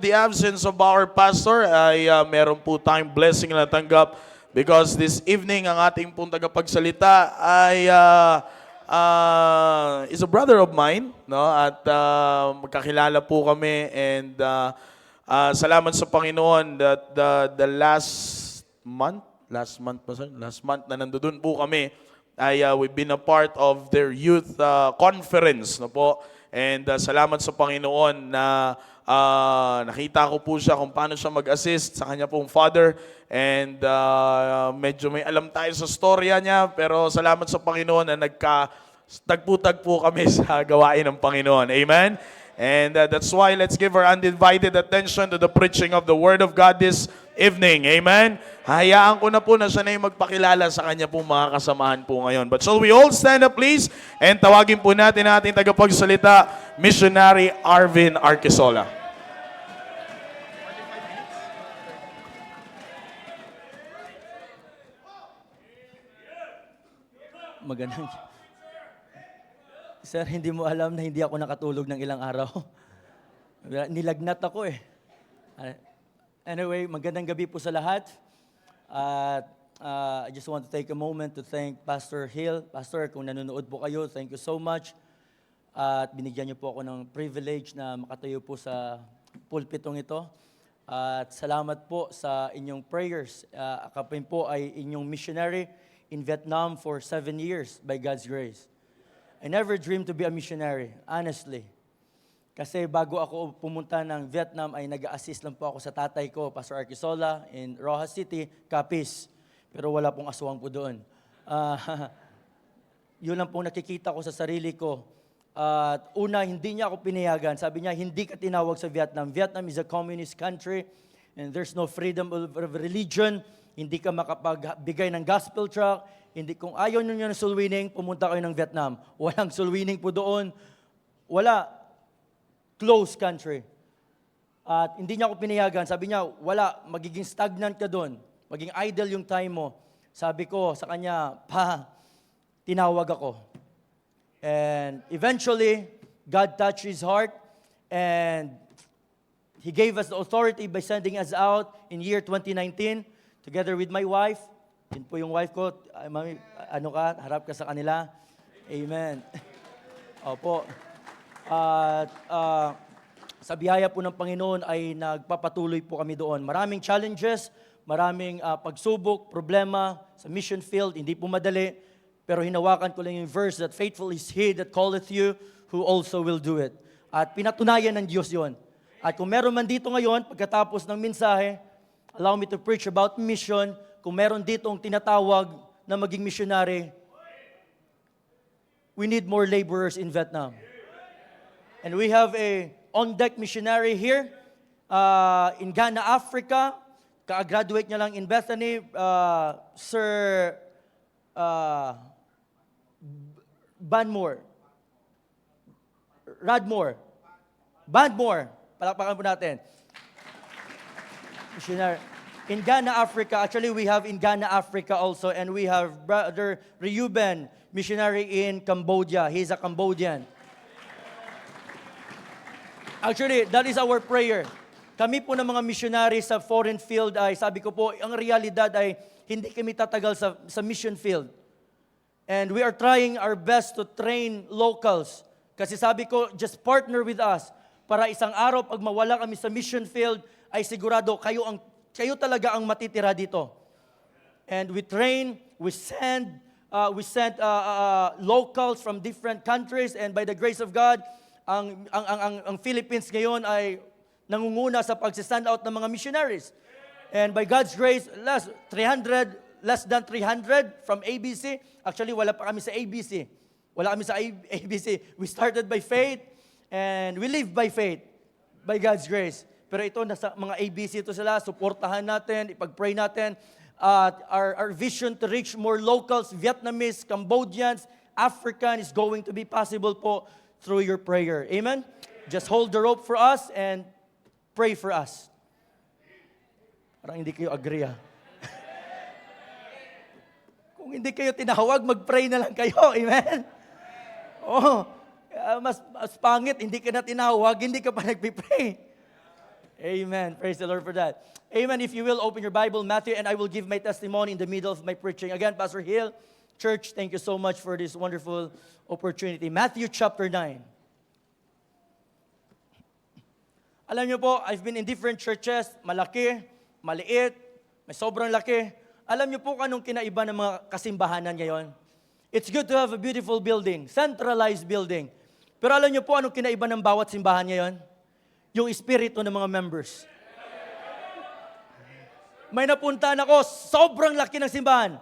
The absence of our pastor ay meron po tayong blessing na natanggap because this evening ang ating pong tagapagsalita ay is a brother of mine, no? At magkakilala po kami and salamat sa Panginoon that the last month na nandoon po kami ay we've been a part of their youth conference, no po. And salamat sa Panginoon na nakita ko po siya kung paano siya mag-assist sa kanya pong father. And medyo may alam tayo sa storya niya, pero salamat sa Panginoon na tagpo kami sa gawain ng Panginoon. Amen? And that's why let's give our undivided attention to the preaching of the Word of God this evening. Amen? Hayaan ko na po na siya na yung magpakilala sa kanya pong mga kasamahan po ngayon. But shall we all stand up please? And tawagin po natin ating tagapagsalita, Missionary Arvin Arquisola. Magandang. Sir, hindi mo alam na hindi ako nakatulog ng ilang araw. Nilagnat ako eh. Anyway, magandang gabi po sa lahat. At I just want to take a moment to thank Pastor Hill. Pastor, kung nanonood po kayo, thank you so much. At binigyan niyo po ako ng privilege na makatayo po sa pulpitong ito. At salamat po sa inyong prayers. Kami po ay inyong missionary in Vietnam for 7 years by God's grace. I never dreamed to be a missionary, honestly. Kasi bago ako pumunta ng Vietnam ay nag-assist lang po ako sa tatay ko, Pastor Arquisola, in Rojas City, Capiz. Pero wala pong aswang po doon. Yun lang pong nakikita ko sa sarili ko. At una, hindi niya ako pinayagan. Sabi niya, hindi ka tinawag sa Vietnam. Vietnam is a communist country and there's no freedom of religion. Hindi ka makapagbigay ng gospel tract. Hindi, kung ayaw nyo ng soul winning, pumunta kayo ng Vietnam. Walang soul winning po doon. Wala. Closed country. At hindi niya ako pinayagan. Sabi niya, wala. Magiging stagnant ka doon. Maging idle yung time mo. Sabi ko sa kanya, tinawag ako. And eventually, God touched his heart and He gave us the authority by sending us out in year 2019 together with my wife. Yun po yung wife ko. Mami, ano ka? Harap ka sa kanila. Amen. Opo. At sa biyaya po ng Panginoon ay nagpapatuloy po kami doon. Maraming challenges, maraming pagsubok, problema sa mission field. Hindi po madali. Pero hinawakan ko lang yung verse that faithful is He that calleth you, who also will do it. At pinatunayan ng Diyos yon. At kung meron man dito ngayon, pagkatapos ng mensahe, allow me to preach about mission. Kung meron ditong tinatawag na maging missionary, we need more laborers in Vietnam. And we have a on-deck missionary here in Ghana, Africa. Ka-graduate niya lang in Bethany, Sir Bandmore. Palakpakan po natin. Missionary. In Ghana, Africa, actually we have in Ghana, Africa also, and we have Brother Reuben, missionary in Cambodia. He's a Cambodian. Actually, that is our prayer. Kami po ng mga missionary sa foreign field ay, sabi ko po, ang realidad ay hindi kami tatagal sa mission field. And we are trying our best to train locals. Kasi sabi ko, just partner with us para isang araw pag mawala kami sa mission field, ay sigurado kayo talaga ang matitira dito. And we train, we send locals from different countries, and by the grace of God, ang Philippines ngayon ay nangunguna sa pag-stand out ng mga missionaries. And by God's grace, less than 300 from ABC. Actually, wala pa kami sa ABC. Wala kami sa ABC. We started by faith, and we live by faith, by God's grace. Pero ito, nasa mga ABC ito sila, suportahan natin, ipag-pray natin. Our vision to reach more locals, Vietnamese, Cambodians, African is going to be possible po through your prayer. Amen? Just hold the rope for us and pray for us. Parang hindi kayo agree Kung hindi kayo tinawag, mag-pray na lang kayo. Amen? Mas pangit, hindi ka na tinawag, hindi ka pa nagpipray. Amen. Praise the Lord for that. Amen. If you will, open your Bible, Matthew, and I will give my testimony in the middle of my preaching. Again, Pastor Hill, church, thank you so much for this wonderful opportunity. Matthew chapter 9. Alam niyo po, I've been in different churches, malaki, maliit, may sobrang laki. Alam niyo po kung anong kinaiba ng mga kasimbahanan ngayon? It's good to have a beautiful building, centralized building. Pero alam niyo po anong kinaiba ng bawat simbahan ngayon? Yung espiritu ng mga members. May napuntahan ako, sobrang laki ng simbahan.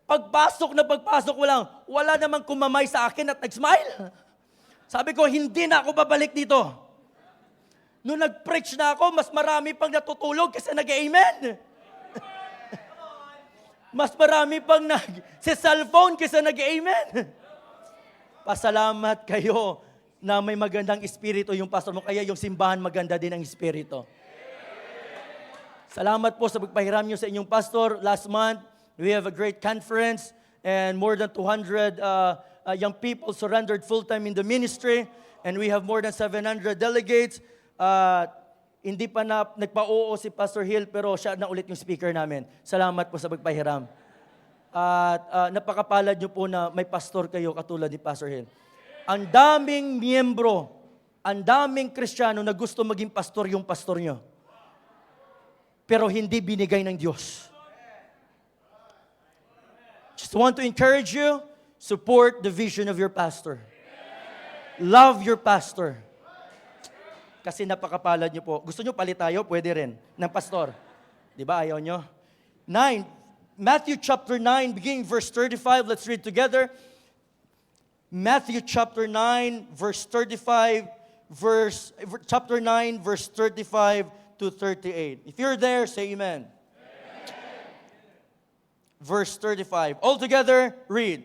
Pagpasok ko lang, wala namang kumamay sa akin at nag-smile. Sabi ko, hindi na ako babalik dito. Nung nag-preach na ako, mas marami pang natutulog kasi nag-amen. Mas marami pang nag-cellphone kasi nag-amen. Pasalamat kayo na may magandang espiritu yung pastor mo, kaya yung simbahan maganda din ang espiritu. Salamat po sa pagpahiram nyo sa inyong pastor. Last month, we have a great conference and more than 200 young people surrendered full-time in the ministry and we have more than 700 delegates. Hindi pa na nagpa-oo si Pastor Hill pero siya na ulit yung speaker namin. Salamat po sa pagpahiram. At napakapalad nyo po na may pastor kayo katulad ni Pastor Hill. Ang daming miyembro, ang daming Kristiyano na gusto maging pastor yung pastor nyo. Pero hindi binigay ng Diyos. Just want to encourage you, support the vision of your pastor. Love your pastor. Kasi napakapalad nyo po. Gusto nyo palit tayo? Pwede rin. Ng pastor. Di ba? Ayaw nyo? 9. Matthew chapter 9, beginning verse 35. Let's read together. Matthew chapter 9, verse 35. Chapter 9, verse 35 to 38. If you're there, say amen. Verse 35. All together, read.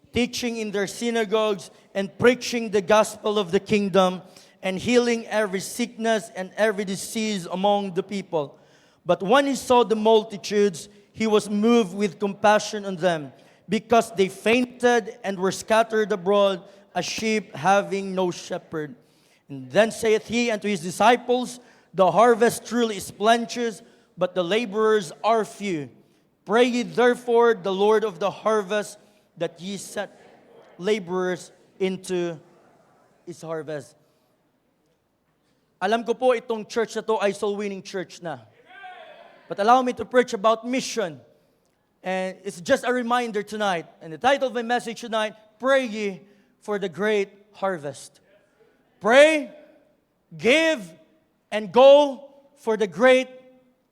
Teaching in their synagogues and preaching the gospel of the kingdom and healing every sickness and every disease among the people. But when he saw the multitudes, he was moved with compassion on them, because they fainted and were scattered abroad as sheep having no shepherd. And then saith he unto his disciples, the harvest truly is plenteous, but the laborers are few. Pray ye therefore the Lord of the harvest that ye set laborers into his harvest. Alam ko po itong church na to ay soul-winning church na. But allow me to preach about mission. And it's just a reminder tonight. And the title of my message tonight, Pray ye for the great harvest. Pray, give, and go for the great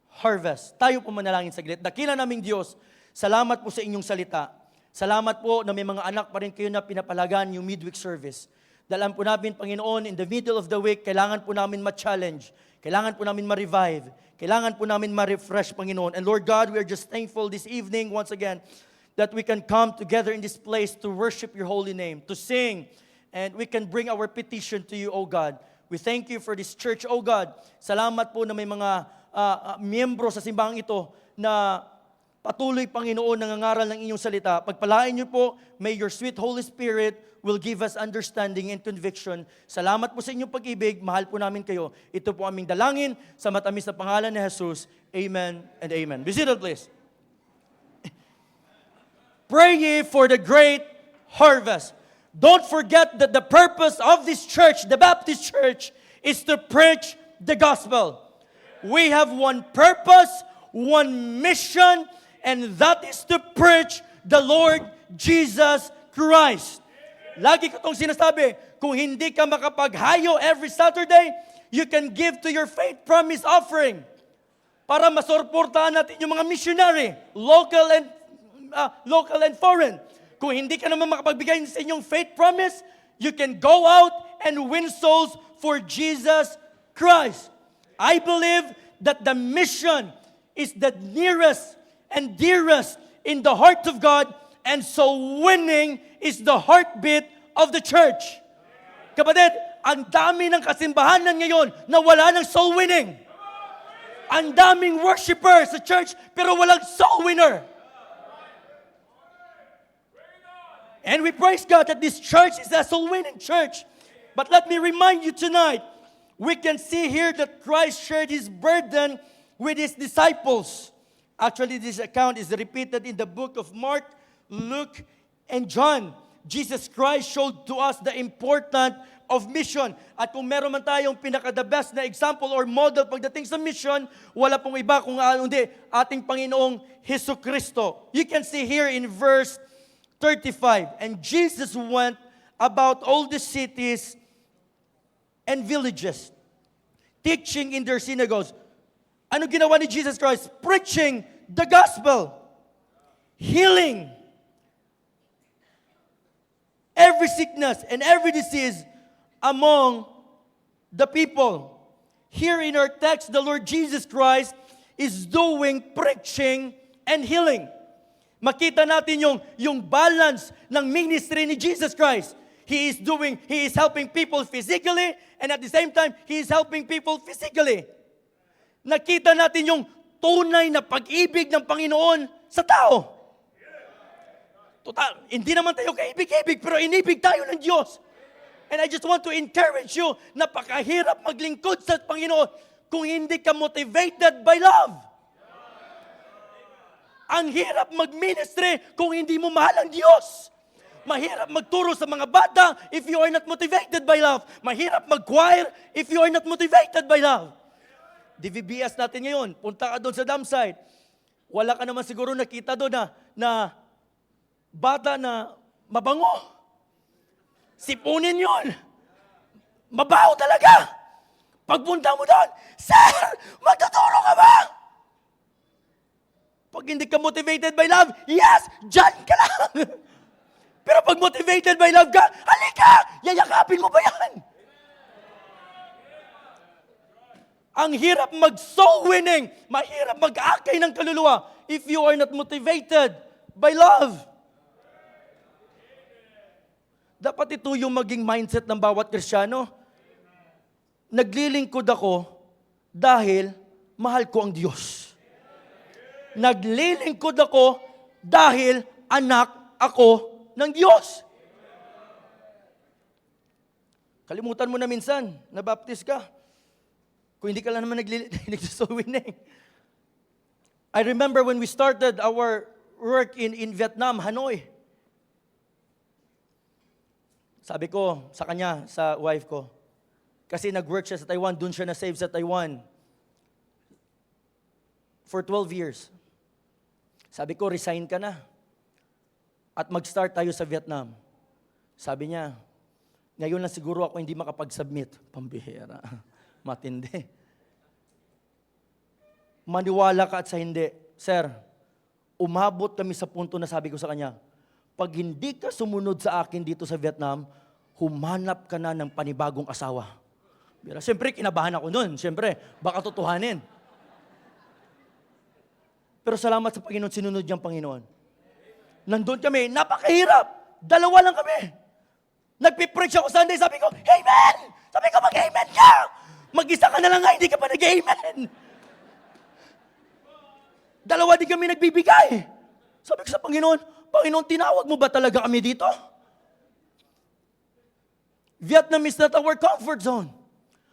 harvest. Tayo po manalangin saglit. Dakila naming Diyos, salamat po sa inyong salita. Salamat po na may mga anak pa rin kayo na pinapalagan yung midweek service. Dalaan po namin, Panginoon, in the middle of the week, kailangan po namin ma-challenge. Kailangan po namin ma-revive. Kailangan po namin ma-refresh, Panginoon. And Lord God, we are just thankful this evening, once again, that we can come together in this place to worship your holy name, to sing, and we can bring our petition to you, O God. We thank you for this church, O God. Salamat po na may mga miyembro sa simbahang ito na patuloy, Panginoon, nangangaral ng inyong salita. Pagpalain niyo po, may your sweet Holy Spirit will give us understanding and conviction. Salamat po sa inyong pag-ibig. Mahal po namin kayo. Ito po aming dalangin sa matamis na pangalan ni Jesus. Amen and amen. Be seated, please. Pray ye for the great harvest. Don't forget that the purpose of this church, the Baptist Church, is to preach the gospel. We have one purpose, one mission, and that is to preach the Lord Jesus Christ. Lagi ko itong sinasabi, kung hindi ka makapaghayo every Saturday, you can give to your faith promise offering para masurportahan natin yung mga missionary, local and foreign. Kung hindi ka naman makapagbigay sa inyong faith promise, you can go out and win souls for Jesus Christ. I believe that the mission is the nearest and dearest in the heart of God, and so winning is the heartbeat of the church. Kapatid, ang dami ng kasimbahanan ngayon na wala ng soul winning. Ang daming worshipers sa church pero walang soul winner. And we praise God that this church is a soul winning church. But let me remind you tonight, we can see here that Christ shared his burden with his disciples. Actually, this account is repeated in the book of Mark, Luke, and John. Jesus Christ showed to us the importance of mission. At kung meron man tayong pinaka-the best na example or model pagdating sa mission, wala pong iba kung hindi ating Panginoong Hesus Kristo. You can see here in verse 35, and Jesus went about all the cities and villages, teaching in their synagogues. Ano ginawa ni Jesus Christ? Preaching the gospel, healing every sickness and every disease among the people. Here in our text, the Lord Jesus Christ is doing preaching and healing. Makita natin yung balance ng ministry ni Jesus Christ. He is helping people physically, and at the same time, He is helping people physically. Nakita natin yung tunay na pag-ibig ng Panginoon sa tao. Total, hindi naman tayo kaibig-ibig, pero inibig tayo ng Diyos. And I just want to encourage you, napakahirap maglingkod sa Panginoon kung hindi ka motivated by love. Ang hirap mag-ministry kung hindi mo mahal ang Diyos. Mahirap magturo sa mga bata if you are not motivated by love. Mahirap mag-choir if you are not motivated by love. DVBS natin ngayon, punta ka doon sa dam site. Wala ka naman siguro nakita doon na bata na mabango. Sipunin yun. Mabaho talaga. Pagpunta mo doon, Sir, magtuturo ka ba? Pag hindi ka motivated by love, yes, dyan ka lang. Pero pag motivated by love ka, halika, yayakapin mo ba yan? Ang hirap mag-soul winning, mahirap mag-akay ng kaluluwa if you are not motivated by love. Dapat ito yung maging mindset ng bawat Kristiyano. Naglilingkod ako dahil mahal ko ang Diyos. Naglilingkod ako dahil anak ako ng Diyos. Kalimutan mo na minsan, nabaptize ka. Kung hindi ka lang naman nag-soul winning. I remember when we started our work in Vietnam, Hanoi. Sabi ko sa kanya, sa wife ko, kasi nag-work siya sa Taiwan, dun siya na-save sa Taiwan for 12 years. Sabi ko, resign ka na at mag-start tayo sa Vietnam. Sabi niya, ngayon lang siguro ako hindi makapag-submit. Pambihira. Matindi. Maniwala ka at sa hindi. Sir, umabot kami sa punto na sabi ko sa kanya, pag hindi ka sumunod sa akin dito sa Vietnam, humanap ka na ng panibagong asawa. Siyempre, kinabahan ako nun. Siyempre, baka tutuhanin. Pero salamat sa Panginoon, sinunod niyang Panginoon. Nandun kami, napakahirap. Dalawa lang kami. Nagpipreach ako Sunday, sabi ko, Amen! Sabi ko, mag-Amen ka! Mag-isa ka na lang nga, hindi ka pa nag-Amen. Dalawa din kami nagbibigay. Sabi ko sa Panginoon, Panginoon, tinawag mo ba talaga kami dito? Vietnam is not our comfort zone.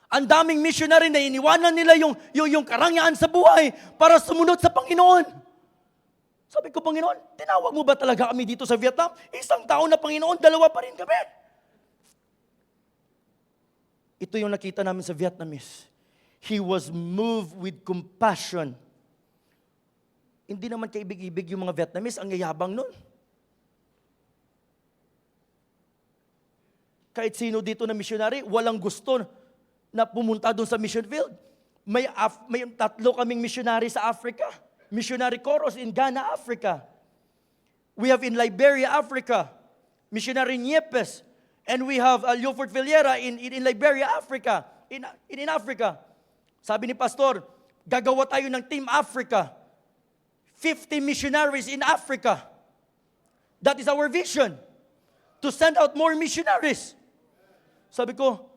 Ang daming missionary na iniwanan nila yung karangyaan sa buhay para sumunod sa Panginoon. Sabi ko, Panginoon, tinawag mo ba talaga kami dito sa Vietnam? Isang tao na Panginoon, dalawa pa rin kami. Ito yung nakita namin sa Vietnamese. He was moved with compassion. Hindi naman kaibig-ibig yung mga Vietnamese, ang yayabang nun. Kahit sino dito na missionary, walang gusto na pumunta doon sa mission field. May 3 kaming missionary sa Africa. Missionary Coros in Ghana, Africa. We have in Liberia, Africa. Missionary Niepes. And we have Leoford Villera in Liberia, Africa. In Africa. Sabi ni Pastor, gagawa tayo ng Team Africa. 50 missionaries in Africa. That is our vision. To send out more missionaries. Sabi ko,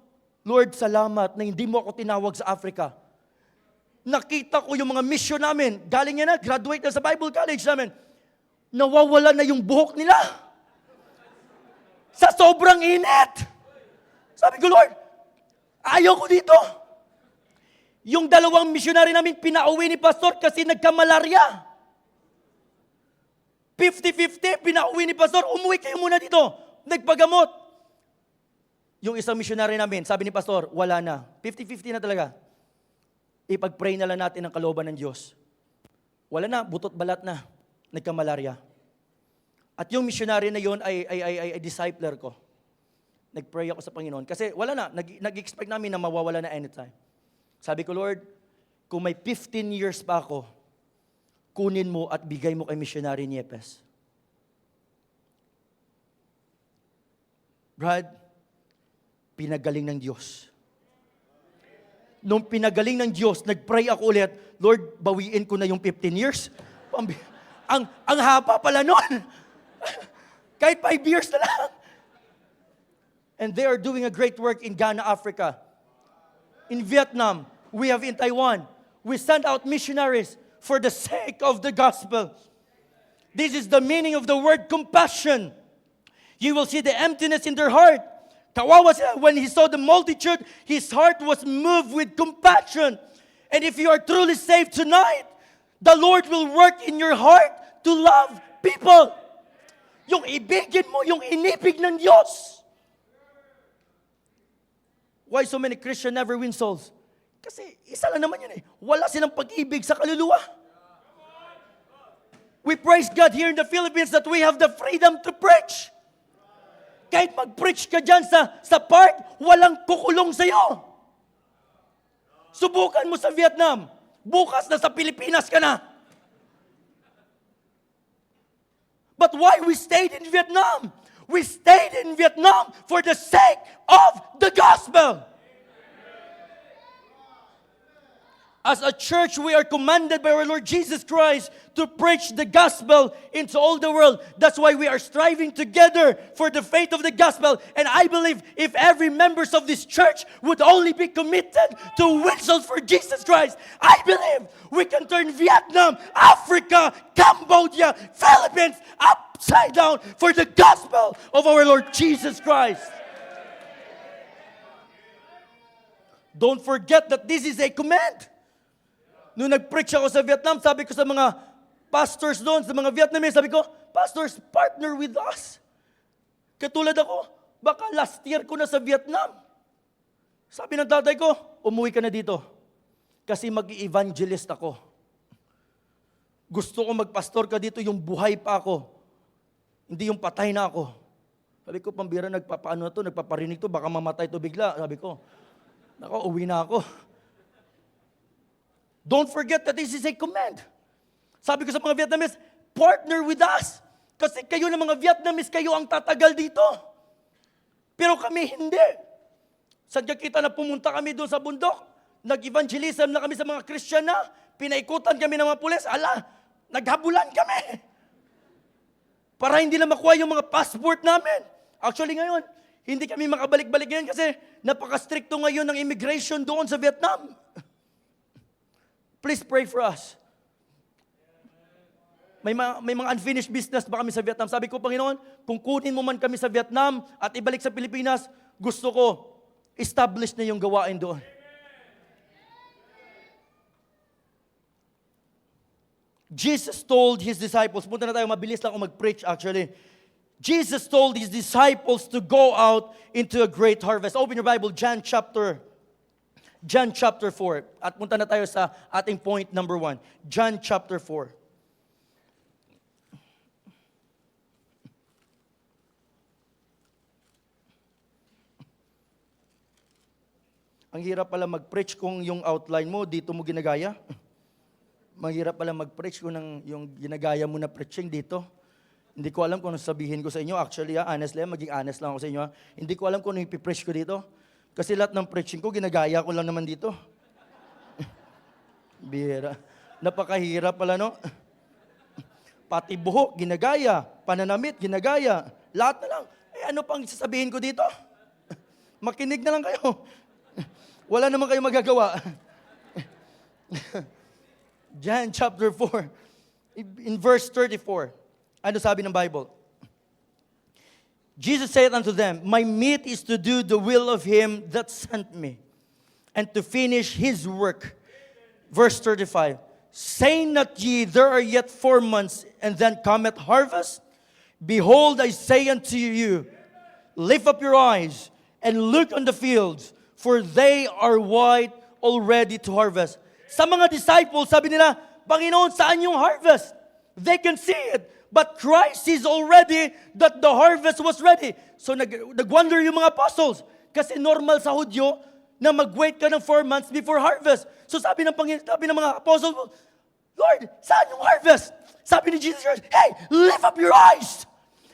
Lord, salamat na hindi mo ako tinawag sa Africa. Nakita ko yung mga mission namin. Galing niya na, graduate na sa Bible College namin. Nawawala na yung buhok nila. Sa sobrang init. Sabi ko, Lord, ayaw ko dito. Yung dalawang missionary namin pinauwi ni pastor kasi nagka-malaria. 50-50, pinauwi ni pastor, umuwi kayo muna dito. Nagpagamot. Yung isang missionary namin, sabi ni pastor, wala na. 50-50 na talaga. Ipag-pray na lang natin ang kalooban ng Diyos. Wala na, butot balat na. Nagka-malaria. At yung missionary na yon ay discipler ko. Nag-pray ako sa Panginoon. Kasi wala na, nag-expect namin na mawawala na anytime. Sabi ko, Lord, kung may 15 years pa ako, kunin mo at bigay mo kay missionary Niepes. Brad, pinagaling ng Diyos. Nung pinagaling ng Diyos, nag-pray ako ulit, Lord, bawiin ko na yung 15 years. Ang haba pala nun. Kahit 5 years na lang. And they are doing a great work in Ghana, Africa. In Vietnam, we have in Taiwan. We send out missionaries for the sake of the gospel. This is the meaning of the word compassion. You will see the emptiness in their heart. Kawawa siya, when he saw the multitude, his heart was moved with compassion. And if you are truly saved tonight, the Lord will work in your heart to love people. Yung ibigin mo, yung inibig ng Diyos. Why so many Christians never win souls? Kasi isa lang naman yun eh. Wala silang pag-ibig sa kaluluwa. We praise God here in the Philippines that we have the freedom to preach. Kahit mag-preach ka dyan sa park, walang kukulong sa'yo. Subukan mo sa Vietnam. Bukas na sa Pilipinas ka na. But why we stayed in Vietnam? We stayed in Vietnam for the sake of the gospel. As a church, we are commanded by our Lord Jesus Christ to preach the gospel into all the world. That's why we are striving together for the faith of the gospel. And I believe if every members of this church would only be committed to win souls for Jesus Christ, I believe we can turn Vietnam, Africa, Cambodia, Philippines upside down for the gospel of our Lord Jesus Christ. Don't forget that this is a command. Nung nag-preach ako sa Vietnam, sabi ko sa mga pastors doon, sa mga Vietnamese, sabi ko, pastors, partner with us. Katulad ako, baka last year ko na sa Vietnam. Sabi ng tatay ko, umuwi ka na dito. Kasi mag-evangelist ako. Gusto ko magpastor ka dito, yung buhay pa ako. Hindi yung patay na ako. Sabi ko, pambira, nagpapaano na to, nagpaparinig to, baka mamatay to bigla. Sabi ko, nako, uwi na ako. Don't forget that this is a command. Sabi ko sa mga Vietnamese, partner with us. Kasi kayo ng mga Vietnamese, kayo ang tatagal dito. Pero kami hindi. Sadya kita na pumunta kami doon sa bundok. Nag-evangelism na kami sa mga Christian na. Pinaikutan kami ng mga pulis. Ala, naghabulan kami. Para hindi na makuha yung mga passport namin. Actually ngayon, hindi kami makabalik-balik ngayon kasi napaka-stricto ngayon ng immigration doon sa Vietnam. Please pray for us. May mga unfinished business ba kami sa Vietnam? Sabi ko, Panginoon, kung kunin mo man kami sa Vietnam at ibalik sa Pilipinas, gusto ko, establish na yung gawain doon. Jesus told His disciples, punta na tayo, mabilis lang ako mag-preach actually. Jesus told His disciples to go out into a great harvest. Open your Bible, John chapter 4. At punta na tayo sa ating point number 1. John chapter 4. Ang hirap pala mag-preach kung yung outline mo, dito mo ginagaya. Mahirap pala mag-preach kung yung ginagaya mo na preaching dito. Hindi ko alam kung ano sabihin ko sa inyo. Actually, honestly, maging honest lang ako sa inyo. Hindi ko alam kung ano yung ipipreach ko dito. Kasi lahat ng preaching ko, ginagaya ko lang naman dito. Bihira. Napakahirap pala, no? Pati buhok, ginagaya. Pananamit, ginagaya. Lahat na lang. Ano pang sasabihin ko dito? Makinig na lang kayo. Wala naman kayo magagawa. John chapter 4, in verse 34. Ano sabi ng Bible? Jesus said unto them, My meat is to do the will of him that sent me, and to finish his work. Verse 35, Say not ye, there are yet 4 months, and then cometh harvest? Behold, I say unto you, lift up your eyes, and look on the fields, for they are white already to harvest. Sa mga disciples, sabi nila, Panginoon, saan yung harvest? They can see it, but Christ is already that the harvest was ready. So nag-wonder yung mga apostles, kasi normal sa Hudyo na mag-wait ka ng 4 months before harvest. So sabi ng mga apostles, Lord, saan yung harvest? Sabi ni Jesus Christ, hey, lift up your eyes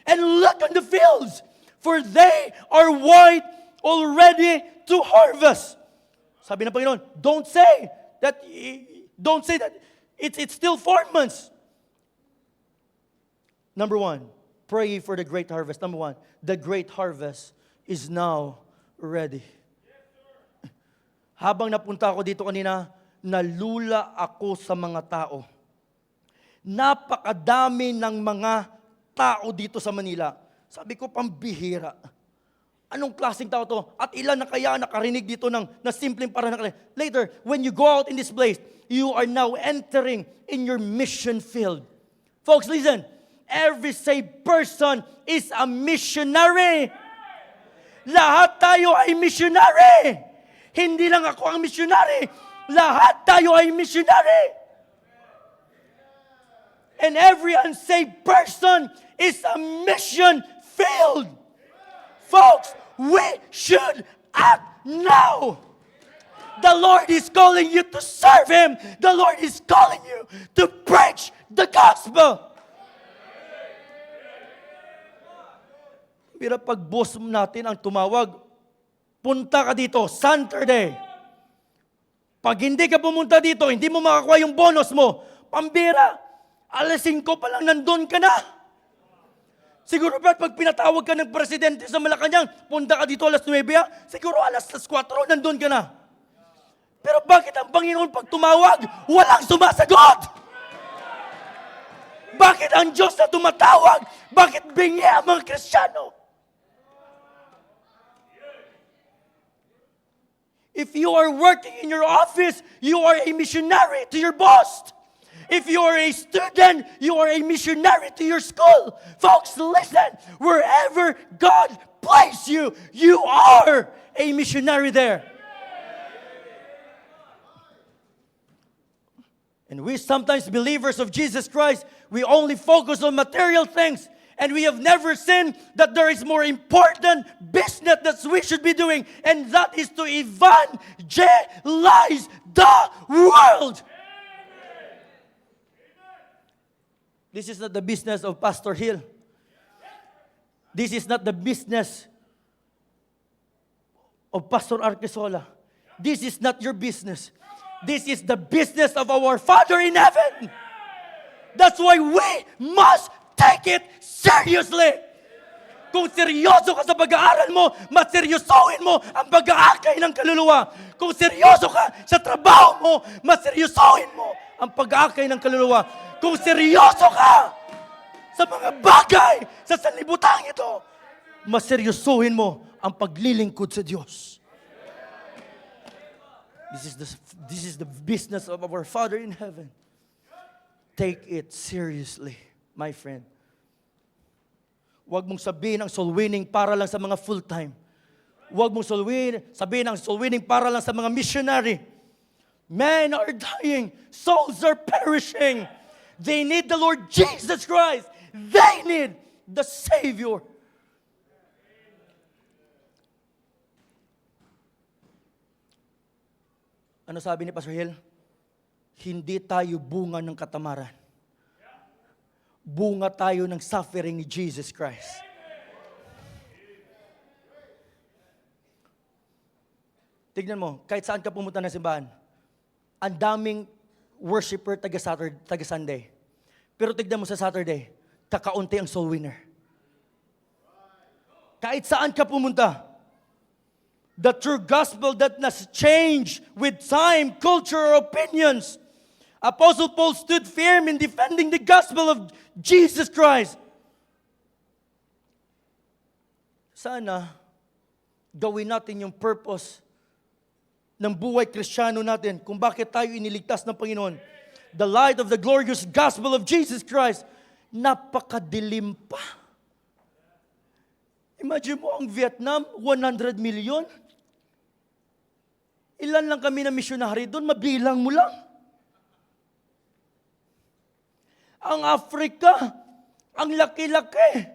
and look on the fields, for they are white already to harvest. Sabi ng Panginoon, don't say that it's still 4 months. Number 1, pray for the great harvest. Number 1, the great harvest is now ready. Habang napunta ako dito kanina, nalula ako sa mga tao. Napakadami ng mga tao dito sa Manila. Sabi ko, pambihira. Anong klaseng tao to? At ilan na kaya nakarinig dito na simpleng parang later, when you go out in this place, you are now entering in your mission field. Folks, listen. Every saved person is a missionary. Lahat tayo ay missionary. Hindi lang ako ang missionary. Lahat tayo ay missionary. And every unsaved person is a mission field. Folks, we should act now. The Lord is calling you to serve Him. The Lord is calling you to preach the gospel. Pero pag boss natin ang tumawag, punta ka dito, Saturday. Pag hindi ka pumunta dito, hindi mo makakuha yung bonus mo. Pambira, alas 5 pa lang nandun ka na. Siguro pag pinatawag ka ng presidente sa Malacanang, punta ka dito alas 9, siguro alas 4, nandun ka na. Pero bakit ang Panginoon pag tumawag, walang sumasagot? Bakit ang Diyos na tumatawag, bakit bingi ang mga Kristiyano? If you are working in your office, you are a missionary to your boss. If you are a student, you are a missionary to your school. Folks, listen. Wherever God placed you, you are a missionary there. And we sometimes, believers of Jesus Christ, we only focus on material things. And we have never seen that there is more important business that we should be doing. And that is to evangelize the world. This is not the business of Pastor Hill. This is not the business of Pastor Arquesola. This is not your business. This is the business of our Father in heaven. That's why we must take it seriously. Kung seryoso ka sa pag-aaral mo, maseryosohin mo ang pag-aakay ng kaluluwa. Kung seryoso ka sa trabaho mo, maseryosohin mo ang pag-aakay ng kaluluwa. Kung seryoso ka sa mga bagay sa sanlibutan ito, maseryosohin mo ang paglilingkod sa Diyos. This is the business of our Father in heaven. Take it seriously, my friend. Huwag mong sabihin ang soul winning para lang sa mga full-time. Huwag mong sabihin ang soul winning para lang sa mga missionary. Men are dying. Souls are perishing. They need the Lord Jesus Christ. They need the Savior. Ano sabi ni Pastor Hill? Hindi tayo bunga ng katamaran. Bunga tayo ng suffering ni Jesus Christ. Tignan mo, kahit saan ka pumunta ng simbahan, ang daming worshiper taga Sunday. Pero tignan mo sa Saturday, kakaunti ang soul winner. Kahit saan ka pumunta, the true gospel that has changed with time, culture, or opinions. Apostle Paul stood firm in defending the gospel of Jesus Christ. sana gawin natin yung purpose ng buhay Kristiyano natin kung bakit tayo iniligtas ng Panginoon. The light of the glorious gospel of Jesus Christ. Napakadilim pa. Imagine mo ang Vietnam, 100 million. Ilan lang kami na misyonary doon, mabilang mo lang. Ang Africa, ang laki-laki.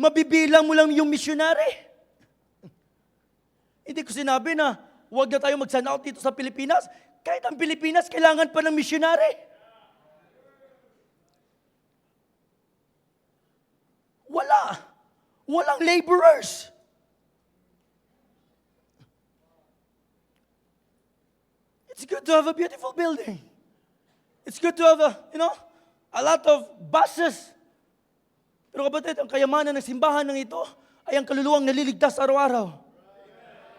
Mabibilang mo lang yung misyonary. Hindi ko sinabi na huwag na tayo mag-send out dito sa Pilipinas. Kahit ang Pilipinas, kailangan pa ng misyonary. Walang laborers. It's good to have a beautiful building. It's good to have a lot of buses. Pero kapatid, ang kayamanan ng simbahan ng ito ay ang kaluluwang naliligtas araw-araw.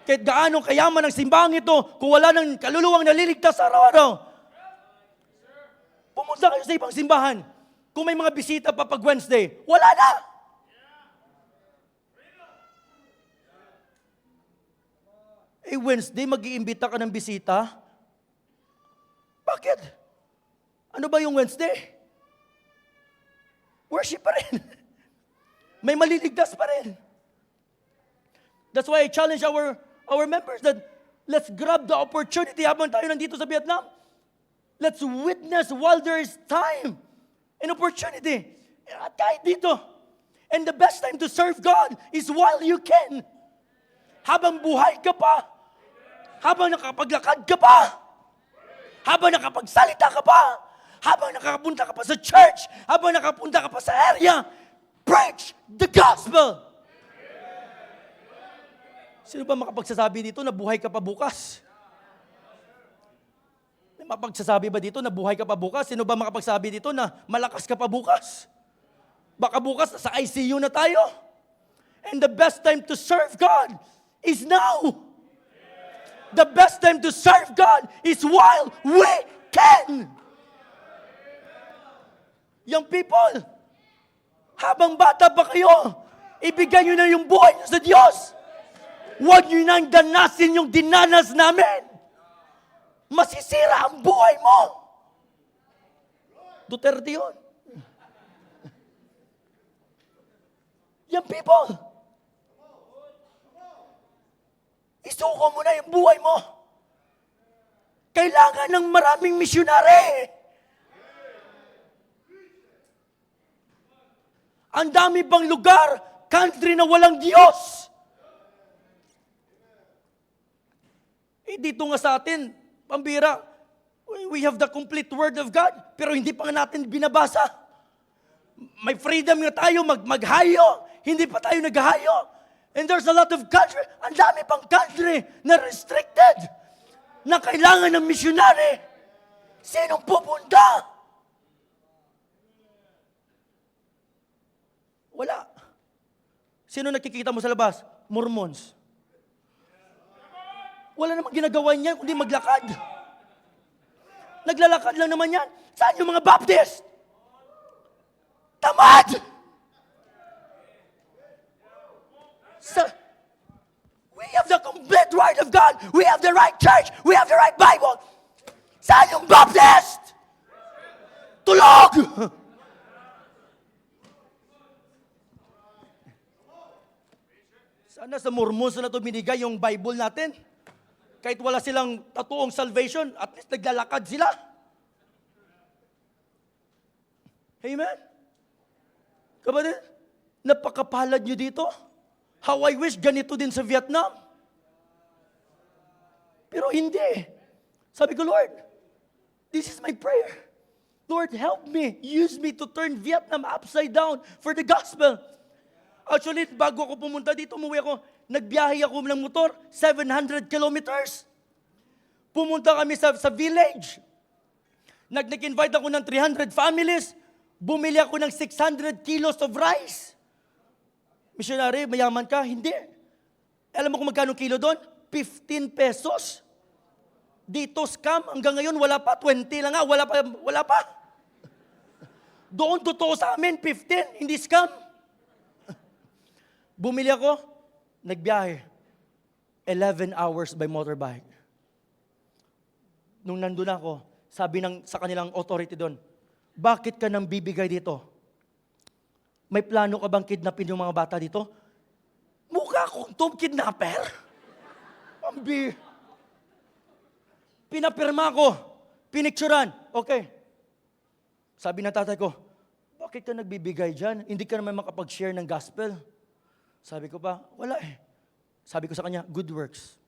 Kahit gaano kayaman ang simbahan ito, kung wala ng kaluluwang naliligtas araw-araw. Pumunta kayo sa ibang simbahan. Kung may mga bisita pa pag Wednesday, wala na. Wednesday, mag-iimbita ka ng bisita? Bakit? Ano ba yung Wednesday? Worship pa rin. May maliligtas pa rin. That's why I challenge our members that let's grab the opportunity habang tayo nandito sa Vietnam. Let's witness while there is time and opportunity. At kahit dito. And the best time to serve God is while you can. Habang buhay ka pa. Habang nakapaglakad ka pa. Habang nakapagsalita ka pa. Habang nakapunta ka pa sa church. Habang nakapunta ka pa sa area. Preach the gospel. Sino ba makapagsasabi dito na buhay ka pa bukas? May makapagsasabi ba dito na buhay ka pa bukas? Sino ba makapagsabi dito na malakas ka pa bukas? Baka bukas sa ICU na tayo. And the best time to serve God is now. The best time to serve God is while we can. Young people, habang bata pa kayo, ibigay nyo na yung buhay nyo sa Diyos. Huwag nyo nang danasin yung dinanas namin. Masisira ang buhay mo. Duterte yun. Young people, isuko mo na yung buhay mo. Kailangan ng maraming misyonary. Ang dami pang lugar, country na walang Diyos. Dito nga sa atin, pambira, we have the complete Word of God, pero hindi pa nga natin binabasa. May freedom nga tayo maghayo, hindi pa tayo naghayo. And there's a lot of country, ang dami pang country na restricted, na kailangan ng missionary. Sinong pupunta? Wala. Sino nakikita mo sa labas? Mormons. Wala namang ginagawa niyan kundi maglakad. Naglalakad lang naman yan. Saan yung mga Baptist? Tamad! We have the complete right of God. We have the right church. We have the right Bible. Saan yung Baptist? Tulog! Sana sa Mormons na ito binigay yung Bible natin. Kahit wala silang tatuong salvation, at least naglalakad sila. Amen? Kapatid, napakapalad nyo dito. How I wish ganito din sa Vietnam. Pero hindi. Sabi ko, Lord, this is my prayer. Lord, help me. Use me to turn Vietnam upside down for the gospel. Actually, bago ako pumunta dito, umuwi ako, nagbiyahe ako ng motor, 700 kilometers. Pumunta kami sa village. Nag-invite ako ng 300 families. Bumili ako ng 600 kilos of rice. Missionary, mayaman ka? Hindi. Alam mo kung magkano kilo doon? 15 pesos. Dito scam, hanggang ngayon wala pa, 20 lang nga, wala pa. Doon totoo sa amin, 15, hindi scam. Bumili ako, Nagbiyahe. 11 hours by motorbike. Nung nandun ako, sabi sa kanilang authority doon, bakit ka nang bibigay dito? May plano ka bang kidnapin yung mga bata dito? Mukha akong tom kidnapper. Pinapirma ko. Pinicturan. Okay. Sabi ng tatay ko, bakit ka nagbibigay dyan? Hindi ka naman makapag-share ng gospel. Sabi ko pa, wala eh. Sabi ko sa kanya, good works.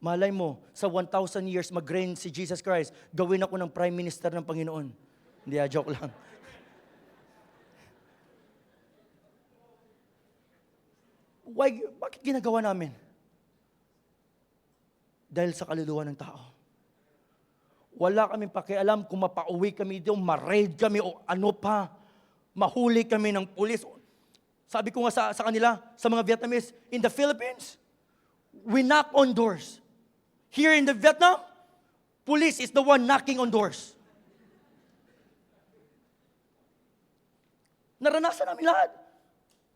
Malay mo, sa 1,000 years mag-reign si Jesus Christ, gawin ako ng Prime Minister ng Panginoon. Hindi, joke lang. Bakit ginagawa namin? Dahil sa kaluluwa ng tao. Wala kaming pakialam kung mapauwi kami dito, ma-raid kami o ano pa. Mahuli kami ng pulis. Sabi ko nga sa kanila, sa mga Vietnamese, in the Philippines, we knock on doors. Here in the Vietnam, police is the one knocking on doors. Naranasan namin lahat.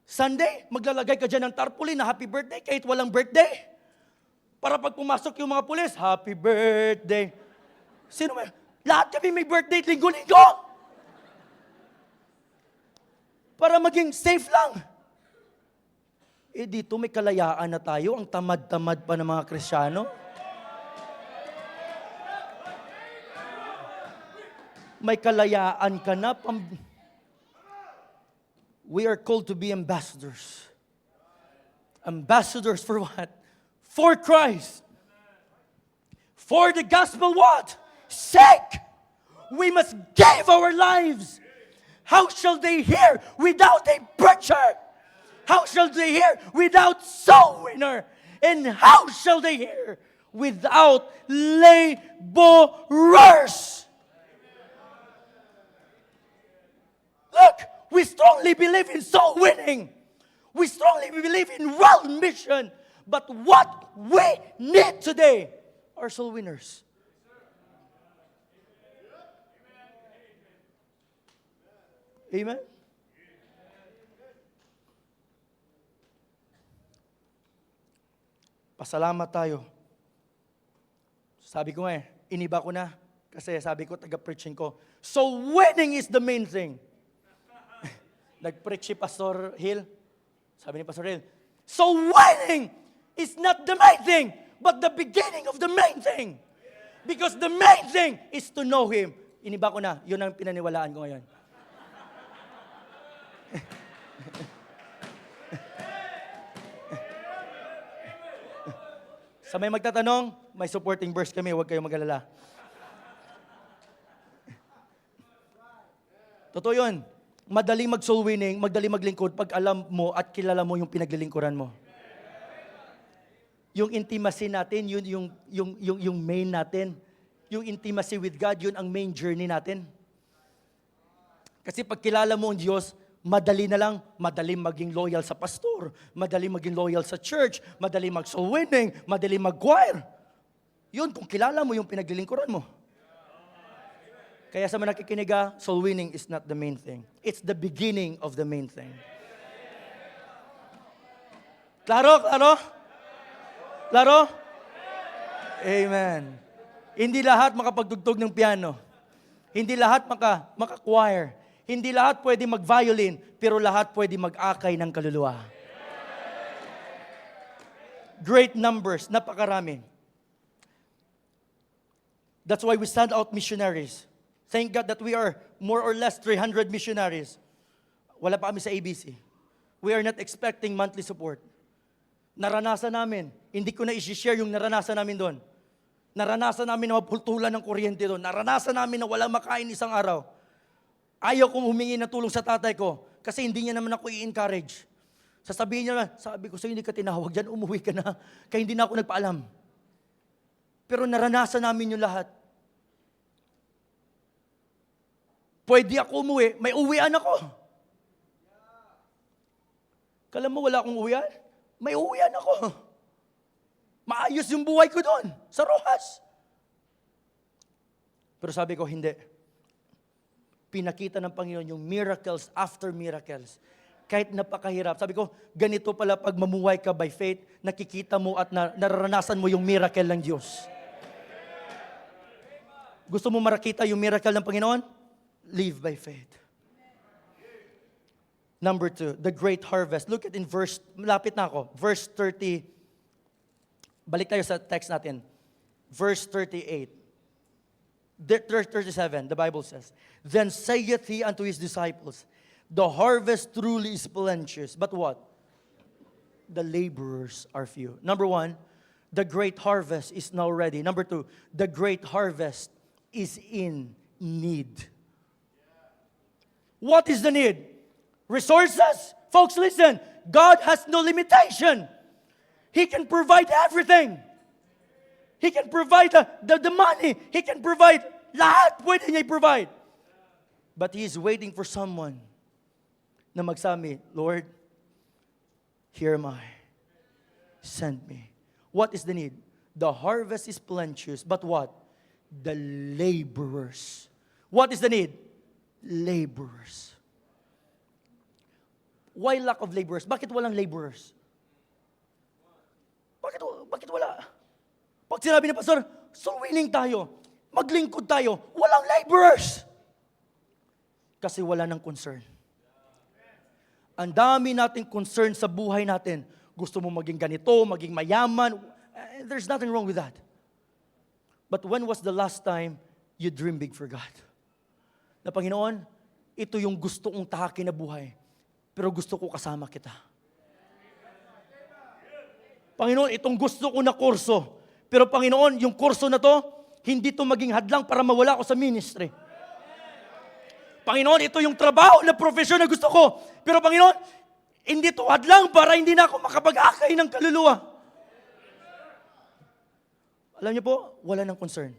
Sunday, maglalagay ka dyan ng tarpaulin na happy birthday kahit walang birthday. Para pag pumasok yung mga pulis, happy birthday. Sino may? Lahat kami may birthday linggo-linggo. Para maging safe lang. Eh dito may kalayaan na tayo, ang tamad-tamad pa ng mga Kristiyano. May kalayaan ka na. We are called to be ambassadors. Ambassadors for what? For Christ. For the gospel what? Sake. We must give our lives. How shall they hear without a preacher? How shall they hear without soul winner? And how shall they hear without laborers? Look, we strongly believe in soul winning. We strongly believe in world mission. But what we need today are soul winners. Amen? Pasalamat tayo. Sabi ko nga iniba ko na. Kasi sabi ko, taga-preaching ko. So winning is the main thing. Nag-preach si Pastor Hill. Sabi ni Pastor Hill, so winning is not the main thing, but the beginning of the main thing. Because the main thing is to know Him. Iniba ko na. Yun ang pinaniwalaan ko ngayon. Sa may magtatanong, may supporting verse kami, huwag kayong mag-alala. Totoo yun. Madaling mag-soul winning, madaling maglingkod pag alam mo at kilala mo yung pinaglilingkuran mo. Yung intimacy natin, yun yung main natin. Yung intimacy with God, yun ang main journey natin. Kasi pag kilala mo ang Diyos, madali na lang, madali maging loyal sa pastor, madali maging loyal sa church, madali mag-soul winning, madali mag-choir. Yun, kung kilala mo yung pinaglilingkuran mo. Kaya sa mga nakikiniga, soul winning is not the main thing. It's the beginning of the main thing. Klaro? Klaro? Klaro? Amen. Hindi lahat makapagtugtog ng piano. Hindi lahat maka-choir. Hindi lahat pwede mag-violin, pero lahat pwede mag-akay ng kaluluwa. Great numbers, napakarami. That's why we send out missionaries. Thank God that we are more or less 300 missionaries. Wala pa kami sa ABC. We are not expecting monthly support. Naranasan namin, hindi ko na i-share yung naranasan namin doon. Naranasan namin na mapultulan ng kuryente doon. Naranasan namin na walang makain isang araw. Ayaw kong humingi ng tulong sa tatay ko kasi hindi niya naman ako i-encourage. Sasabihin niya na, sabi ko sa'yo, hindi ka tinawag dyan, umuwi ka na. Kaya hindi na ako nagpaalam. Pero naranasan namin yung lahat. Pwede ako umuwi, may uwian ako. Kala mo wala akong uwian? May uwian ako. Maayos yung buhay ko doon, sa Rojas. Pero sabi ko, hindi. Pinakita ng Panginoon yung miracles after miracles. Kahit napakahirap. Sabi ko, ganito pala pag mamuhay ka by faith, nakikita mo at nararanasan mo yung miracle ng Diyos. Gusto mo marakita yung miracle ng Panginoon? Live by faith. Number 2, the great harvest. Look at in verse, malapit na ako, verse 30. Balik tayo sa text natin. Verse 38. 37, the Bible says, Then saith he unto his disciples, The harvest truly is plenteous, but what? The laborers are few. Number 1, the great harvest is now ready. Number 2, the great harvest is in need. What is the need? Resources. Folks, listen. God has no limitation. He can provide everything. He can provide the money. He can provide lahat. Pwede niya i-provide. But He is waiting for someone na magsabi, Lord, here am I. Send me. What is the need? The harvest is plenteous, but what? The laborers. What is the need? Laborers. Why lack of laborers? Bakit walang laborers? Bakit wala? Pag sinabi ni Pastor, soul winning tayo, maglingkod tayo, walang laborers. Kasi wala ng concern. Ang dami nating concern sa buhay natin. Gusto mo maging ganito, maging mayaman. There's nothing wrong with that. But when was the last time you dream big for God? Na Panginoon, ito yung gusto kong tahakin na buhay. Pero gusto ko kasama kita. Panginoon, itong gusto ko na kurso. Pero Panginoon, yung kurso na to, hindi to maging hadlang para mawala ako sa ministry. Panginoon, ito yung trabaho na profesyon na gusto ko. Pero Panginoon, hindi to hadlang para hindi na ako makapag-akay ng kaluluwa. Alam niyo po, wala ng concern.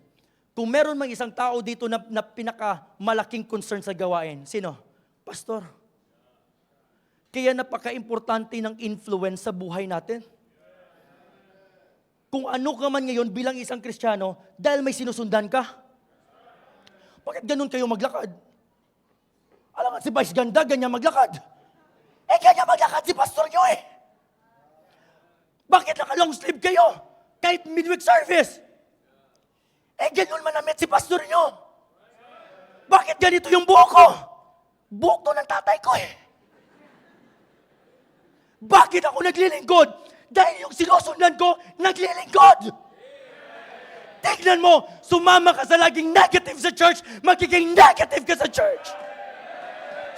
Kung meron mang isang tao dito na pinakamalaking concern sa gawain, sino? Pastor. Kaya napaka-importante ng influence sa buhay natin. Kung ano ka man ngayon bilang isang Kristiyano, dahil may sinusundan ka. Bakit ganun kayo maglakad? Alam nga, si Vice Ganda, ganyan maglakad. Ganyan maglakad si pastor nyo eh. Bakit naka-long sleeve kayo? Kahit midweek service. Ganyan manamit si pastor nyo. Bakit ganito yung buhok ko? Buhok to ng tatay ko eh. Bakit ako naglilingkod? Dahil yung sinusundan ko, naglilingkod. Tignan mo, sumama ka sa laging negative sa church, magiging negative ka sa church.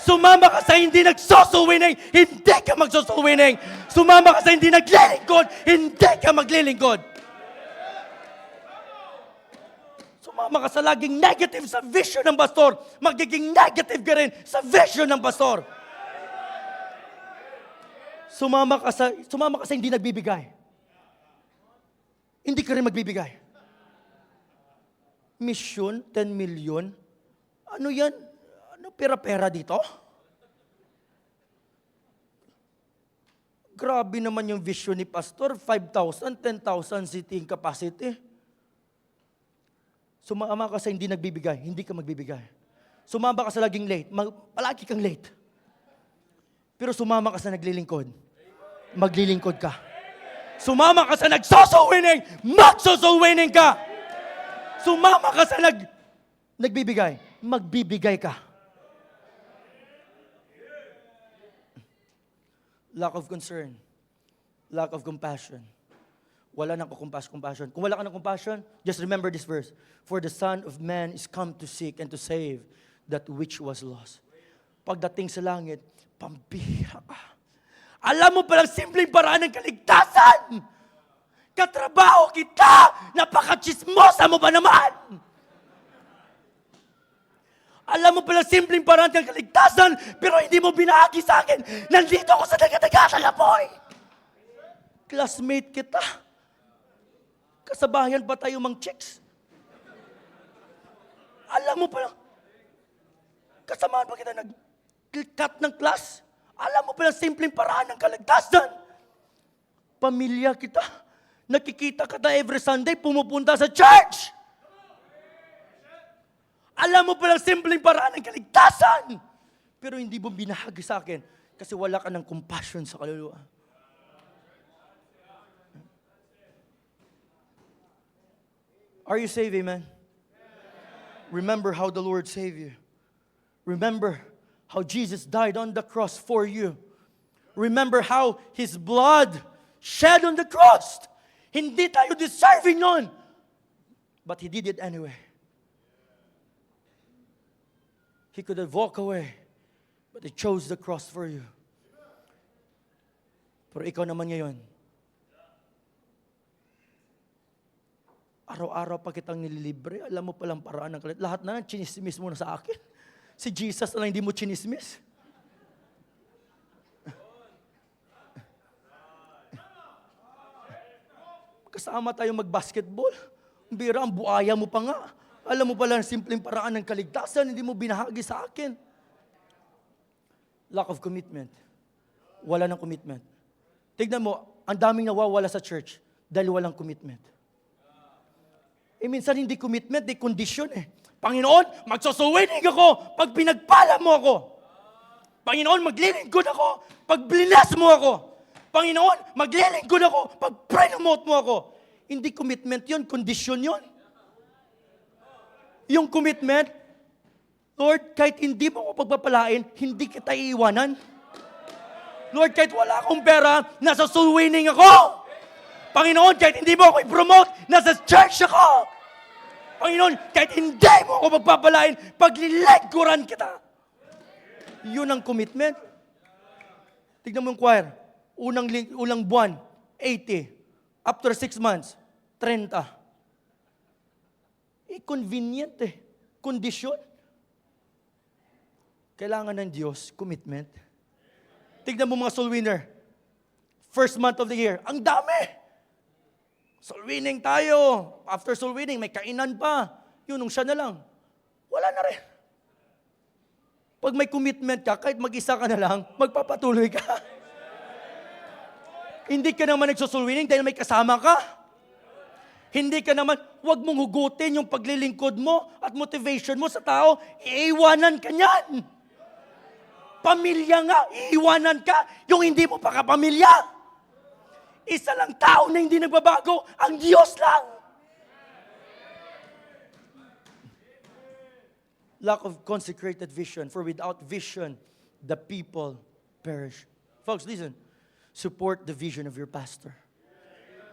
Sumama ka sa hindi nagsosulwining, hindi ka magsosulwining. Sumama ka sa hindi naglilingkod, hindi ka maglilingkod. Sumama ka sa laging negative sa vision ng pastor, magiging negative ka rin sa vision ng pastor. Sumama ka sa hindi nagbibigay. Hindi ka rin magbibigay. Mission, 10 million. Ano yan? Ano pera-pera dito? Grabe naman yung vision ni Pastor. 5,000, 10,000 seating capacity. Sumama ka sa hindi nagbibigay. Hindi ka magbibigay. Sumama ka sa laging late. Palagi kang late. Pero sumama ka sa naglilingkod. Maglilingkod ka. Sumama ka sa nagsosoul-winning. Magsosoul-winning ka. Sumama ka sa nagbibigay. Magbibigay ka. Lack of concern. Lack of compassion. Wala nang compassion. Kung wala ka ng compassion, just remember this verse. For the Son of Man is come to seek and to save that which was lost. Pagdating sa langit, pambihira ka. Alam mo palang simpleng paraan ng kaligtasan. Katrabaho kita. Napaka-chismosa mo ba naman? Alam mo palang simpleng paraan ng kaligtasan, pero hindi mo binahagi sa akin. Nandito ako sa dagat-dagat, apoy. Classmate kita. Kasabayan pa tayo mang chicks. Alam mo palang, kasamahan pa kita nag-cut ng class. Alam mo pala simpleng paraan ng kaligtasan. Pamilya kita. Nakikita ka na every Sunday, pumupunta sa church. Alam mo pala simpleng paraan ng kaligtasan. Pero hindi mo binahagi sa akin. Kasi wala ka ng compassion sa kaluluwa. Are you saved, amen? Remember how the Lord saved you. Remember how Jesus died on the cross for you. Remember how His blood shed on the cross. Hindi tayo deserving nun. But He did it anyway. He could have walked away, but He chose the cross for you. Pero ikaw naman ngayon, araw-araw pa kitang nililibre, alam mo palang paraan ng kalit. Lahat na, chinismis mo na sa akin. Si Jesus na lang hindi mo chinismis. Kasama tayo mag-basketball. Bira, ang buaya mo pa nga. Alam mo pala ang simpleng paraan ng kaligtasan, hindi mo binahagi sa akin. Lack of commitment. Wala ng commitment. Tignan mo, ang daming nawawala sa church dahil walang commitment. Minsan hindi commitment, di kondisyon eh. Panginoon, magsusuwinig ako pag pinagpala mo ako. Panginoon, maglilingkod ako pag blinas mo ako. Panginoon, maglilingkod ako pag promote mo ako. Hindi commitment yun, kondisyon yun. Yung commitment, Lord, kahit hindi mo ako pagpapalain, hindi kita iiwanan. Lord, kahit wala akong pera, nasa soul winning ako. Panginoon, kahit hindi mo ako i-promote, nasa church ako. Panginoon, kahit hindi mo ako magpapalain, paglilingkuran kita. Yun ang commitment. Tignan mo yung choir. Unang buwan, 80. After 6 months, 30. Convenient eh. Kondisyon. Kailangan ng Diyos, commitment. Tignan mo mga soul winner. First month of the year, ang dami. Soul winning tayo. After soul winning, may kainan pa. Yun, nung siya na lang. Wala na rin. Pag may commitment ka, kahit mag-isa ka na lang, magpapatuloy ka. Hindi ka naman nagsosoul winning dahil may kasama ka. Hindi ka naman, huwag mong hugutin yung paglilingkod mo at motivation mo sa tao. Iiwanan ka niyan. Pamilya nga, iiwanan ka yung hindi mo pa kapamilya. Isa lang tao na hindi nagbabago, ang Diyos lang. Lack of consecrated vision, for without vision, the people perish. Folks, listen. Support the vision of your pastor.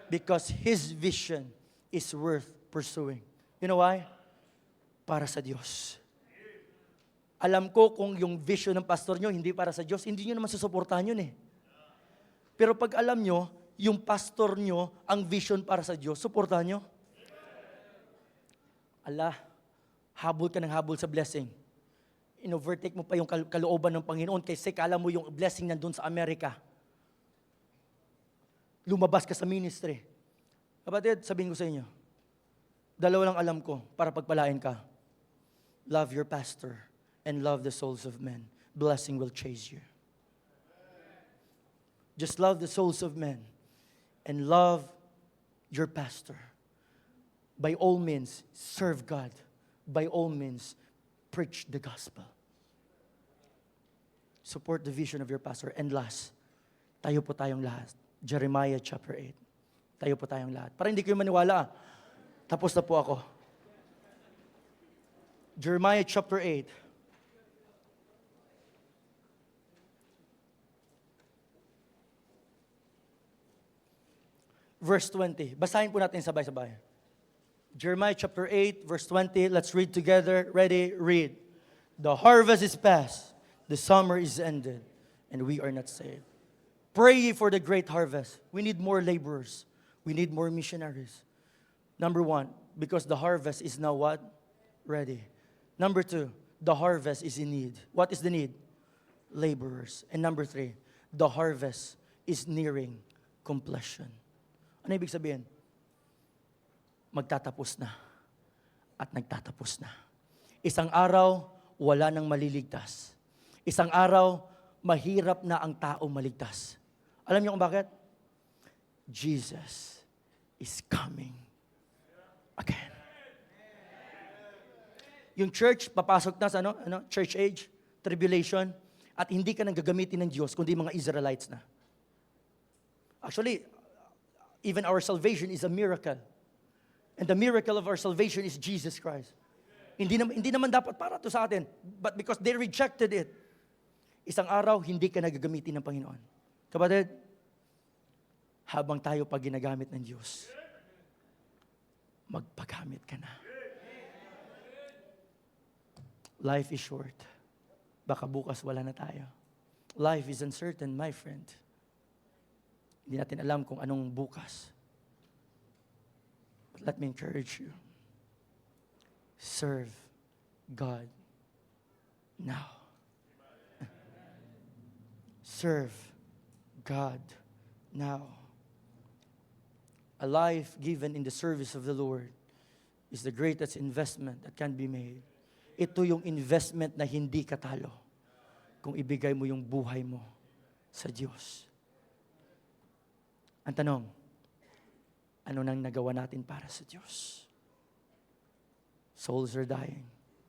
Because his vision is worth pursuing. You know why? Para sa Diyos. Alam ko kung yung vision ng pastor nyo hindi para sa Diyos, hindi nyo naman susuportahan yun eh. Pero pag alam nyo, yung pastor nyo, ang vision para sa Diyos, suportahan nyo. Habol ka ng habol sa blessing. In-overtake mo pa yung kalooban ng Panginoon kasi kala mo yung blessing nandun sa Amerika. Lumabas ka sa ministry. Kapatid, sabihin ko sa inyo, dalawa lang alam ko para pagpalain ka. Love your pastor and love the souls of men. Blessing will chase you. Just love the souls of men and love your pastor. By all means, serve God. By all means, preach the gospel. Support the vision of your pastor. And last, tayo po tayong lahat. Jeremiah chapter 8. Tayo po tayong lahat. Para hindi kayo maniwala, tapos na po ako. Jeremiah chapter 8. Verse 20. Basahin po natin sabay-sabay. Jeremiah chapter 8, verse 20. Let's read together. Ready? Read. The harvest is past. The summer is ended. And we are not saved. Pray ye for the great harvest. We need more laborers. We need more missionaries. Number 1, because the harvest is now what? Ready. Number 2, the harvest is in need. What is the need? Laborers. And number 3, the harvest is nearing completion. Ano ibig sabihin? Magtatapos na. At nagtatapos na. Isang araw, wala nang maliligtas. Isang araw, mahirap na ang tao maligtas. Alam niyo kung bakit? Jesus is coming again. Yung church, papasok na sa church age, tribulation. At hindi ka nang gagamitin ng Diyos, kundi mga Israelites na. Actually, even our salvation is a miracle. And the miracle of our salvation is Jesus Christ. Hindi naman dapat para to sa atin. But because they rejected it, isang araw, hindi ka nagagamitin ng Panginoon. Kapatid, habang tayo pag ginagamit ng Diyos, magpagamit ka na. Life is short. Baka bukas wala na tayo. Life is uncertain, my friend. Hindi natin alam kung anong bukas. But let me encourage you. Serve God now. Serve God now. A life given in the service of the Lord is the greatest investment that can be made. Ito yung investment na hindi katalo kung ibigay mo yung buhay mo sa Diyos. Ang tanong, ano nang nagawa natin para sa Diyos? Souls are dying.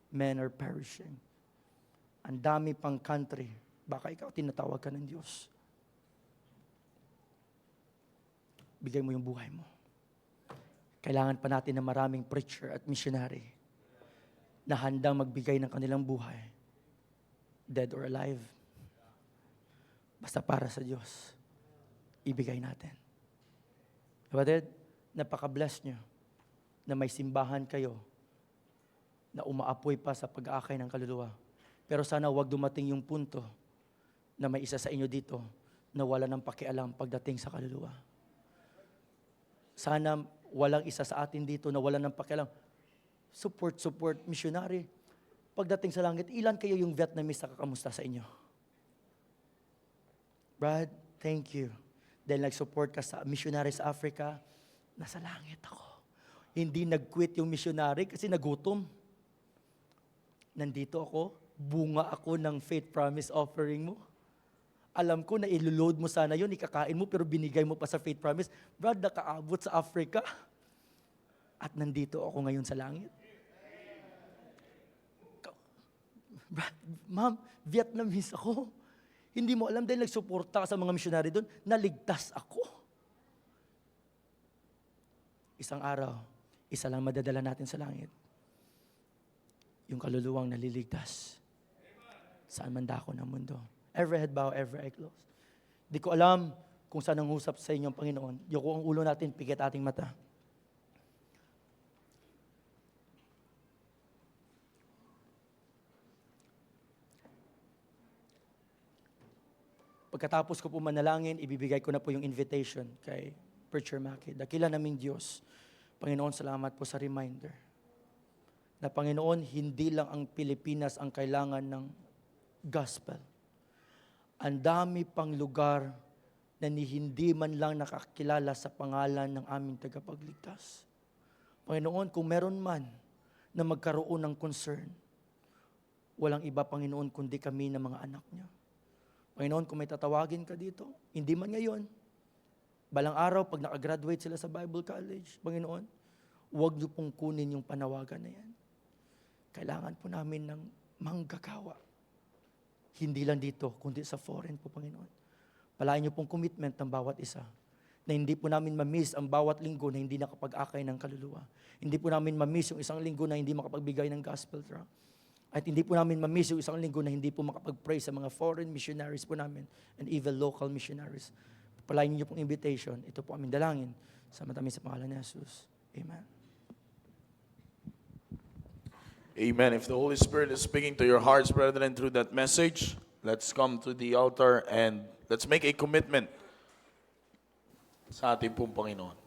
Men are perishing. Ang dami pang country. Baka ikaw tinatawag ka ng Diyos. Bigay mo yung buhay mo. Kailangan pa natin ng maraming preacher at missionary na handang magbigay ng kanilang buhay, dead or alive. Basta para sa Diyos, ibigay natin. Kapatid, napaka-bless nyo na may simbahan kayo na umaapoy pa sa pag-aakay ng kaluluwa. Pero sana huwag dumating yung punto na may isa sa inyo dito na wala ng pakialam pagdating sa kaluluwa. Sana walang isa sa atin dito na wala ng pakialam. Support, missionary. Pagdating sa langit, ilan kayo yung Vietnamese na kakamusta sa inyo? Brad, thank you. Dahil nag-support ka sa missionary sa Africa, nasa langit ako. Hindi nag-quit yung missionary kasi nagutom. Nandito ako, bunga ako ng faith promise offering mo. Alam ko na iloload mo sana yun, ikakain mo, pero binigay mo pa sa faith promise. Brad, nakaabot sa Africa. At nandito ako ngayon sa langit. Brad, ma'am, Vietnamese ako. Hindi mo alam dahil nagsuporta sa mga missionary doon, naligtas ako. Isang araw, isa lang madadala natin sa langit. Yung kaluluwang naliligtas. Saan man dako ng mundo. Every head bow, every eye close. Di ko alam kung saan ang usap sa inyong Panginoon. Yoko ang ulo natin, pikit ating mata. Pagkatapos ko po manalangin, ibibigay ko na po yung invitation kay Preacher Maki. Dakila naming Diyos. Panginoon, salamat po sa reminder. Na Panginoon, hindi lang ang Pilipinas ang kailangan ng gospel. Ang dami pang lugar na hindi man lang nakakilala sa pangalan ng aming tagapagligtas. Panginoon, kung meron man na magkaroon ng concern, walang iba, Panginoon, kundi kami ng mga anak niyo. Panginoon, kung may tatawagin ka dito, hindi man ngayon, balang araw, pag nakagraduate sila sa Bible College, Panginoon, huwag niyo pong kunin yung panawagan na yan. Kailangan po namin ng manggagawa. Hindi lang dito, kundi sa foreign po, Panginoon. Palain niyo pong commitment ng bawat isa na hindi po namin ma-miss ang bawat linggo na hindi nakapag-akay ng kaluluwa. Hindi po namin ma-miss yung isang linggo na hindi makapagbigay ng gospel tract. At hindi po namin ma-miss yung isang linggo na hindi po makapag-pray sa mga foreign missionaries po namin and even local missionaries. Palain niyo pong invitation. Ito po aming dalangin sa matamis sa pangalan ni Jesus. Amen. Amen. If the Holy Spirit is speaking to your hearts, brethren, through that message, let's come to the altar and let's make a commitment sa ating pong Panginoon.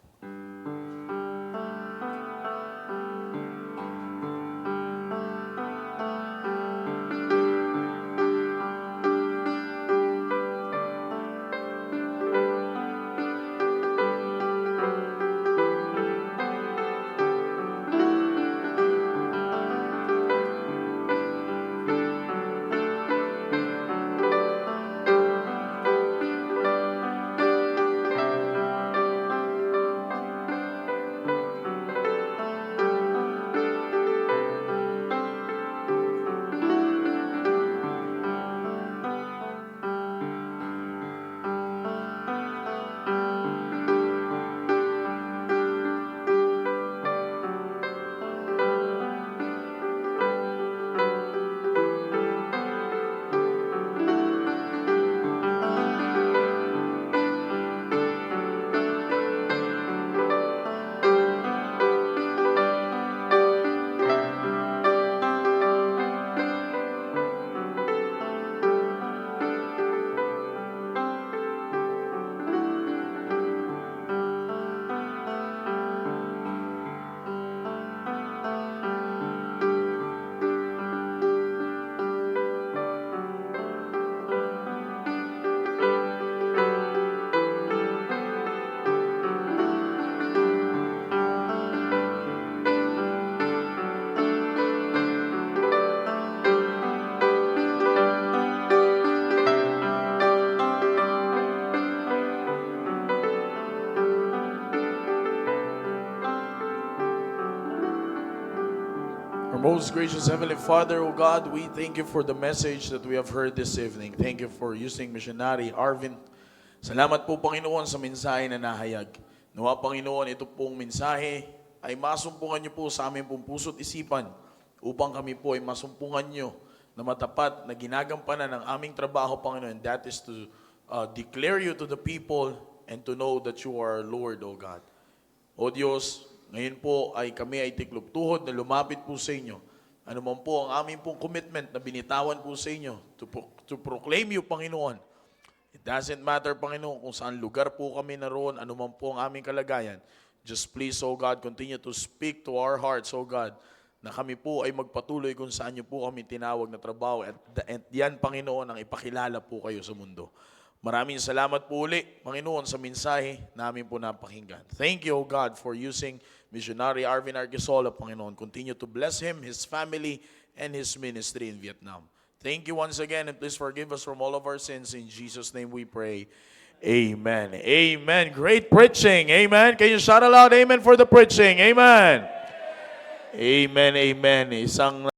Our most gracious Heavenly Father, O God, we thank you for the message that we have heard this evening. Thank you for using missionary Arvin. Salamat po, Panginoon, sa mensahe na nahayag. Nawa, Panginoon, ito pong mensahe ay masumpungan niyo po sa aming pong puso't isipan upang kami po ay masumpungan niyo na matapat na ginagampanan ng aming trabaho, Panginoon. That is to declare you to the people and to know that you are Lord, O God. O Diyos, ngayon po ay kami ay tiklop-tuhod na lumapit po sa inyo. Ano man po ang aming pong commitment na binitawan po sa inyo to proclaim you, Panginoon. It doesn't matter, Panginoon, kung saan lugar po kami naroon, ano man po ang aming kalagayan. Just please, O God, continue to speak to our hearts, O God, na kami po ay magpatuloy kung saan niyo po kami tinawag na trabaho. At yan, Panginoon, ang ipakilala po kayo sa mundo. Maraming salamat po uli, Panginoon, sa mensahe namin po napakinggan. Thank you, O God, for using Missionary Arvin Arquisola, Panginoon. Continue to bless him, his family, and his ministry in Vietnam. Thank you once again, and please forgive us from all of our sins. In Jesus' name we pray. Amen. Amen. Great preaching. Amen. Can you shout aloud, amen, for the preaching? Amen. Amen. Amen. Isang